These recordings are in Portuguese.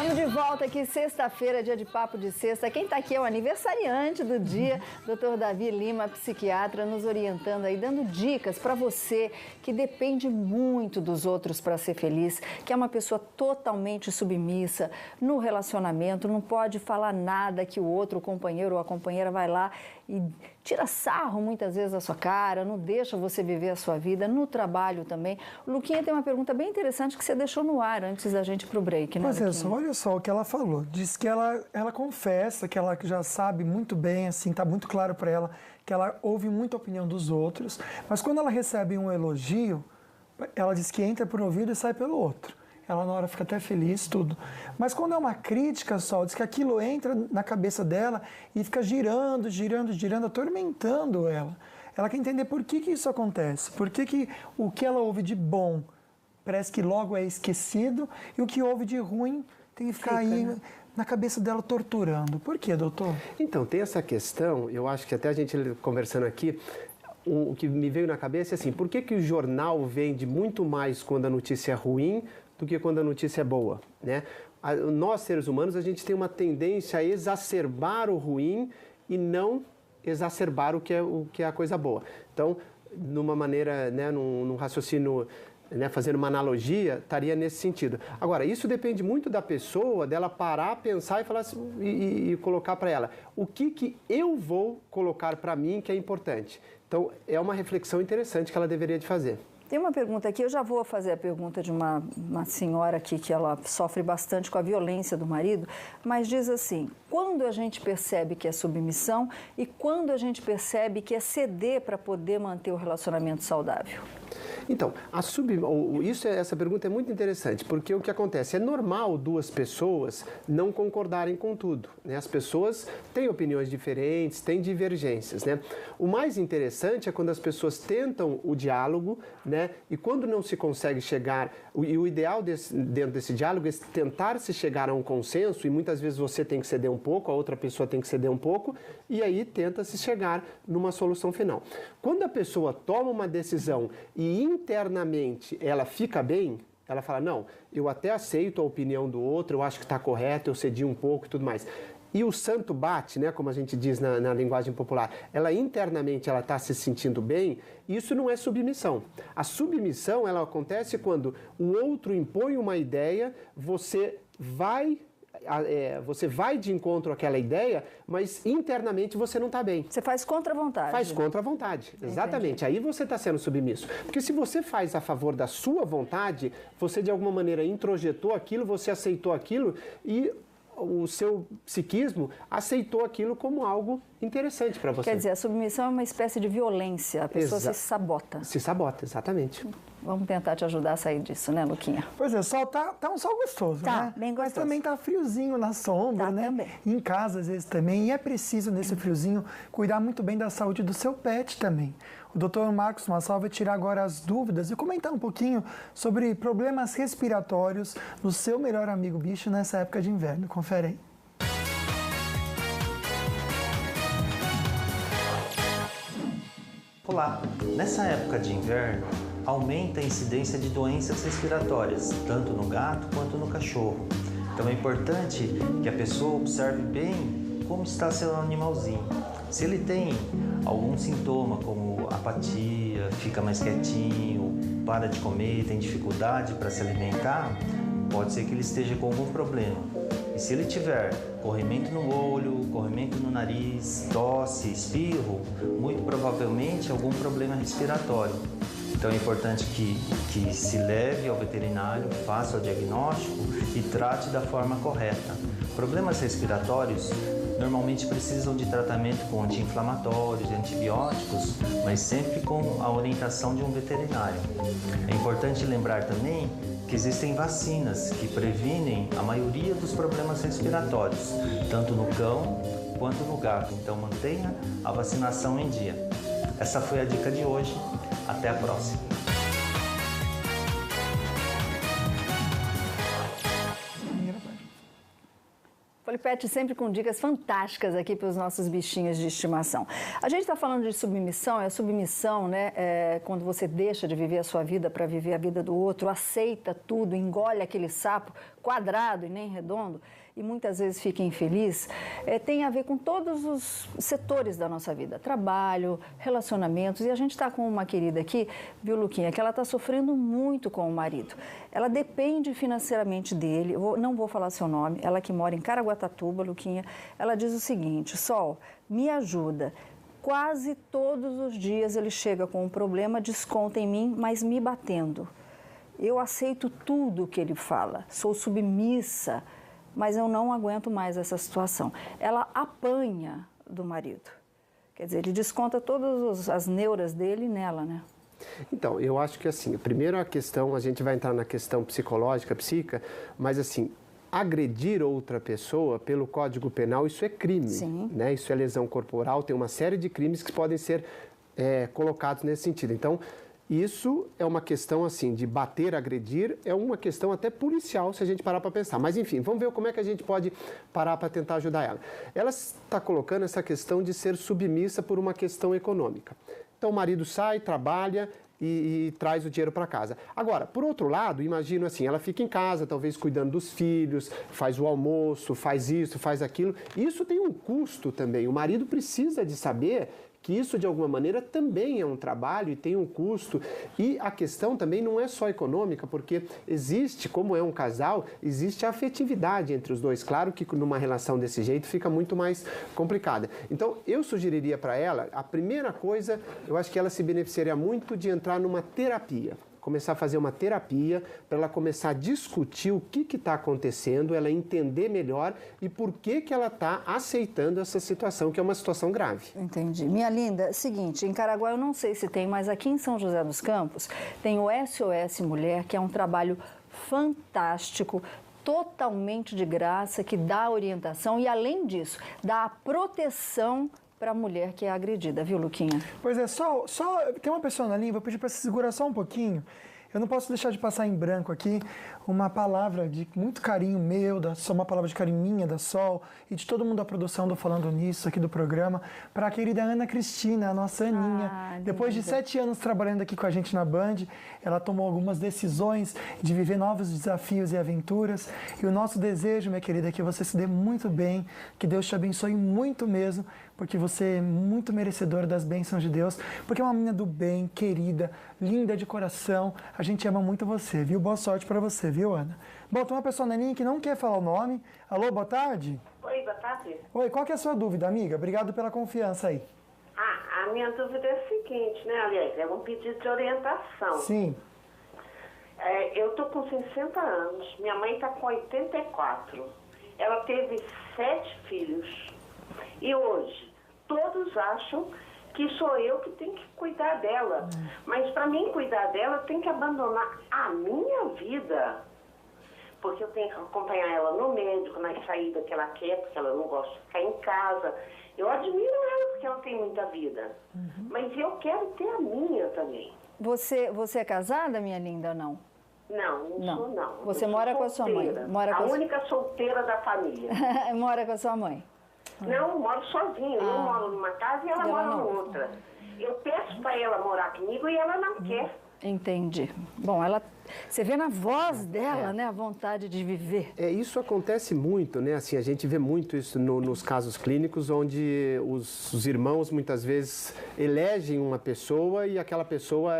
Estamos de volta aqui, sexta-feira, dia de Papo de Sexta. Quem está aqui é o aniversariante do dia, Dr. Davi Lima, psiquiatra, nos orientando aí, dando dicas para você que depende muito dos outros para ser feliz, que é uma pessoa totalmente submissa no relacionamento, não pode falar nada que o outro, o companheiro ou a companheira vai lá e tira sarro muitas vezes da sua cara, não deixa você viver a sua vida, no trabalho também. O Luquinha tem uma pergunta bem interessante que você deixou no ar antes da gente ir pro break, né, Pois é, Luquinha? olha só o que ela falou. Diz que ela confessa que ela já sabe muito bem, assim, tá muito claro para ela que ela ouve muito a opinião dos outros, mas quando ela recebe um elogio, ela diz que entra por um ouvido e sai pelo outro. Ela na hora fica até feliz, tudo. Mas quando é uma crítica só, diz que aquilo entra na cabeça dela e fica girando, atormentando ela. Ela quer entender por que isso acontece, por que o que ela ouve de bom parece que logo é esquecido e o que ouve de ruim tem que ficar aí, né, na cabeça dela torturando. Por quê, doutor? Então, tem essa questão, eu acho que até a gente conversando aqui, o que me veio na cabeça é assim, por que o jornal vende muito mais quando a notícia é ruim do que quando a notícia é boa, né? Nós, seres humanos, a gente tem uma tendência a exacerbar o ruim e não exacerbar o que é a coisa boa. Então, numa maneira, né, num raciocínio, né, fazendo uma analogia, estaria nesse sentido. Agora, isso depende muito da pessoa, dela parar, pensar e falar assim, e colocar para ela o que eu vou colocar para mim que é importante. Então, é uma reflexão interessante que ela deveria de fazer. Tem uma pergunta aqui, eu já vou fazer a pergunta de uma senhora aqui que ela sofre bastante com a violência do marido, mas diz assim, quando a gente percebe que é submissão e quando a gente percebe que é ceder para poder manter o relacionamento saudável? Então, essa pergunta é muito interessante, porque o que acontece? É normal duas pessoas não concordarem com tudo, né? As pessoas têm opiniões diferentes, têm divergências, né? O mais interessante é quando as pessoas tentam o diálogo, né? E quando não se consegue chegar, o ideal dentro desse diálogo é tentar se chegar a um consenso, e muitas vezes você tem que ceder um pouco, a outra pessoa tem que ceder um pouco, e aí tenta-se chegar numa solução final. Quando a pessoa toma uma decisão e internamente ela fica bem, ela fala, não, eu até aceito a opinião do outro, eu acho que está correto, eu cedi um pouco e tudo mais. E o santo bate, né, como a gente diz na linguagem popular, ela internamente ela está se sentindo bem, isso não é submissão. A submissão ela acontece quando o outro impõe uma ideia, você vai de encontro àquela ideia, mas internamente você não está bem. Você faz contra a vontade. Faz contra a vontade, exatamente. Aí você está sendo submisso. Porque se você faz a favor da sua vontade, você de alguma maneira introjetou aquilo, você aceitou aquilo e o seu psiquismo aceitou aquilo como algo interessante para você. Quer dizer, a submissão é uma espécie de violência, a pessoa se sabota. Se sabota, exatamente. Vamos tentar te ajudar a sair disso, né, Luquinha? Pois é, sol tá um sol gostoso, tá, né? Bem gostoso. Mas também tá friozinho na sombra, tá, né? Também. Em casa, às vezes, também. E é preciso, nesse friozinho, cuidar muito bem da saúde do seu pet também. O Dr. Marcos Massal vai tirar agora as dúvidas e comentar um pouquinho sobre problemas respiratórios do seu melhor amigo bicho nessa época de inverno. Confere aí. Olá! Nessa época de inverno, aumenta a incidência de doenças respiratórias, tanto no gato quanto no cachorro. Então é importante que a pessoa observe bem como está seu animalzinho. Se ele tem algum sintoma como apatia, fica mais quietinho, para de comer, tem dificuldade para se alimentar, pode ser que ele esteja com algum problema. E se ele tiver corrimento no olho, corrimento no nariz, tosse, espirro, muito provavelmente algum problema respiratório. Então é importante que se leve ao veterinário, faça o diagnóstico e trate da forma correta. Problemas respiratórios normalmente precisam de tratamento com anti-inflamatórios e antibióticos, mas sempre com a orientação de um veterinário. É importante lembrar também que existem vacinas que previnem a maioria dos problemas respiratórios, tanto no cão quanto no gato. Então mantenha a vacinação em dia. Essa foi a dica de hoje. Até a próxima. Polipete sempre com dicas fantásticas aqui para os nossos bichinhos de estimação. A gente está falando de submissão, a submissão, né, quando você deixa de viver a sua vida para viver a vida do outro, aceita tudo, engole aquele sapo quadrado e nem redondo, e muitas vezes fica infeliz, tem a ver com todos os setores da nossa vida, trabalho, relacionamentos, e a gente está com uma querida aqui, viu, Luquinha, que ela está sofrendo muito com o marido. Ela depende financeiramente dele, não vou falar seu nome, ela que mora em Caraguatatuba, Luquinha, ela diz o seguinte: Sol, me ajuda. Quase todos os dias ele chega com um problema, desconta em mim, mas me batendo. Eu aceito tudo o que ele fala, sou submissa, mas eu não aguento mais essa situação. Ela apanha do marido. Quer dizer, ele desconta todas as neuras dele nela, né? Então, eu acho que assim, primeiro a questão, a gente vai entrar na questão psicológica, psíquica, mas assim, agredir outra pessoa pelo Código Penal, isso é crime, Sim. né? Isso é lesão corporal, tem uma série de crimes que podem ser colocados nesse sentido. Então, isso é uma questão, assim, de bater, agredir, é uma questão até policial, se a gente parar para pensar. Mas, enfim, vamos ver como é que a gente pode parar para tentar ajudar ela. Ela está colocando essa questão de ser submissa por uma questão econômica. Então, o marido sai, trabalha e traz o dinheiro para casa. Agora, por outro lado, imagino assim, ela fica em casa, talvez cuidando dos filhos, faz o almoço, faz isso, faz aquilo. Isso tem um custo também. O marido precisa de saber que isso, de alguma maneira, também é um trabalho e tem um custo. E a questão também não é só econômica, porque existe, como é um casal, existe a afetividade entre os dois. Claro que numa relação desse jeito fica muito mais complicada. Então, eu sugeriria para ela, a primeira coisa, eu acho que ela se beneficiaria muito de entrar numa terapia. Começar a fazer uma terapia para ela começar a discutir o que está acontecendo, ela entender melhor e por que ela está aceitando essa situação, que é uma situação grave. Entendi. Minha linda, seguinte, em Caraguá eu não sei se tem, mas aqui em São José dos Campos tem o SOS Mulher, que é um trabalho fantástico, totalmente de graça, que dá orientação e, além disso, dá a proteção para a mulher que é agredida, viu, Luquinha? Pois é, só tem uma pessoa na linha, vou pedir para se segurar só um pouquinho. Eu não posso deixar de passar em branco aqui uma palavra de muito carinho meu, uma palavra de carinho minha, da Sol, e de todo mundo da produção do Falando Nisso, aqui do programa, para a querida Ana Cristina, a nossa Aninha. Depois de 7 anos trabalhando aqui com a gente na Band, ela tomou algumas decisões de viver novos desafios e aventuras. E o nosso desejo, minha querida, é que você se dê muito bem, que Deus te abençoe muito mesmo, porque você é muito merecedora das bênçãos de Deus, porque é uma menina do bem, querida, linda de coração. A gente ama muito você, viu? Boa sorte para você, viu, Ana? Bom, tem uma pessoa na linha que não quer falar o nome. Alô, boa tarde? Oi, boa tarde. Oi, qual que é a sua dúvida, amiga? Obrigado pela confiança aí. A minha dúvida é a seguinte, né? Aliás, é um pedido de orientação. Sim. Eu tô com 60 anos, minha mãe está com 84. Ela teve 7 filhos. E hoje, todos acham que sou eu que tenho que cuidar dela. Mas para mim cuidar dela, tem que abandonar a minha vida. Porque eu tenho que acompanhar ela no médico, na saída que ela quer, porque ela não gosta de ficar em casa. Eu admiro ela porque ela tem muita vida. Mas eu quero ter a minha também. Você é casada, minha linda, ou não? Não sou não. Você Eu mora sou com a sua mãe? solteira. Mora com a única solteira da família. Mora com a sua mãe? Não, moro sozinha. Eu moro numa casa e ela mora em outra. Eu peço para ela morar comigo e ela não quer. Entendi. Bom, você vê na voz dela, né, a vontade de viver. Isso acontece muito, né? Assim, a gente vê muito isso nos casos clínicos, onde os irmãos muitas vezes elegem uma pessoa e aquela pessoa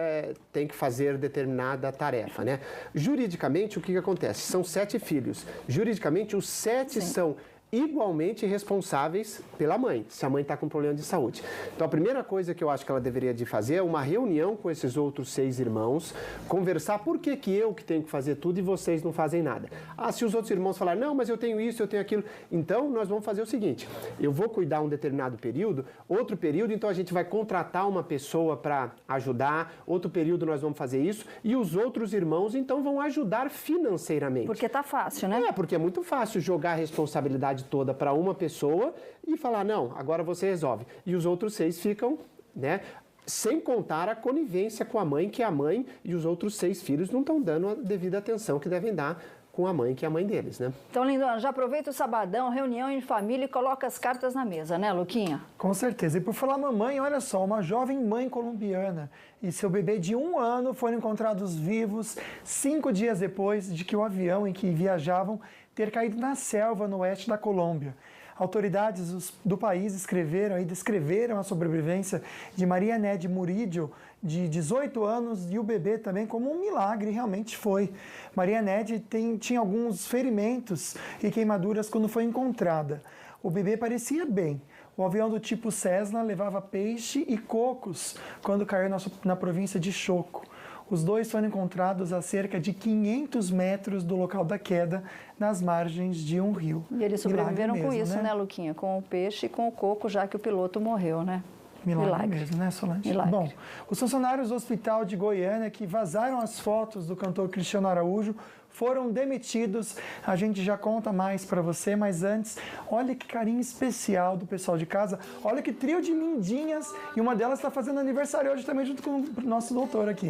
tem que fazer determinada tarefa, né? Juridicamente, o que acontece? São 7 filhos. Juridicamente, os 7 são igualmente responsáveis pela mãe, se a mãe está com problema de saúde. Então, a primeira coisa que eu acho que ela deveria de fazer é uma reunião com esses outros 6 irmãos, conversar por que eu que tenho que fazer tudo e vocês não fazem nada. Se os outros irmãos falarem, não, mas eu tenho isso, eu tenho aquilo, então nós vamos fazer o seguinte, eu vou cuidar um determinado período, outro período, então a gente vai contratar uma pessoa para ajudar, outro período nós vamos fazer isso, e os outros irmãos, então, vão ajudar financeiramente. Porque tá fácil, né? Porque é muito fácil jogar a responsabilidade toda para uma pessoa e falar, não, agora você resolve. E os outros 6 ficam, né? Sem contar a conivência com a mãe, que a mãe e os outros 6 filhos não estão dando a devida atenção que devem dar com a mãe, que é a mãe deles, né? Então, lindona, já aproveita o sabadão, reunião em família e coloca as cartas na mesa, né, Luquinha? Com certeza. E por falar mamãe, olha só, uma jovem mãe colombiana e seu bebê de 1 ano foram encontrados vivos 5 dias depois de que o avião em que viajavam ter caído na selva no oeste da Colômbia. Autoridades do país descreveram a sobrevivência de Maria Ned Murillo, de 18 anos, e o bebê também como um milagre, realmente foi. Maria Ned tinha alguns ferimentos e queimaduras quando foi encontrada. O bebê parecia bem. O avião do tipo Cessna levava peixe e cocos quando caiu na província de Choco. Os dois foram encontrados a cerca de 500 metros do local da queda, nas margens de um rio. E eles sobreviveram Milagre com mesmo, isso, né, Luquinha? Com o peixe e com o coco, já que o piloto morreu, né? Milagre mesmo, né, Solange? Milagre. Bom, os funcionários do hospital de Goiânia que vazaram as fotos do cantor Cristiano Araújo foram demitidos. A gente já conta mais para você, mas antes, olha que carinho especial do pessoal de casa. Olha que trio de lindinhas, e uma delas está fazendo aniversário hoje também, junto com o nosso doutor aqui.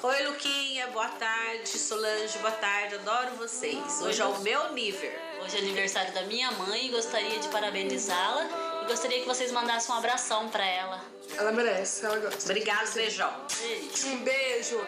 Oi, Luquinha, boa tarde. Solange, boa tarde, adoro vocês. Hoje é o meu nível. Hoje é aniversário da minha mãe e gostaria de parabenizá-la e gostaria que vocês mandassem um abração para ela. Ela merece, ela gosta. Obrigada, beijão. Um beijo.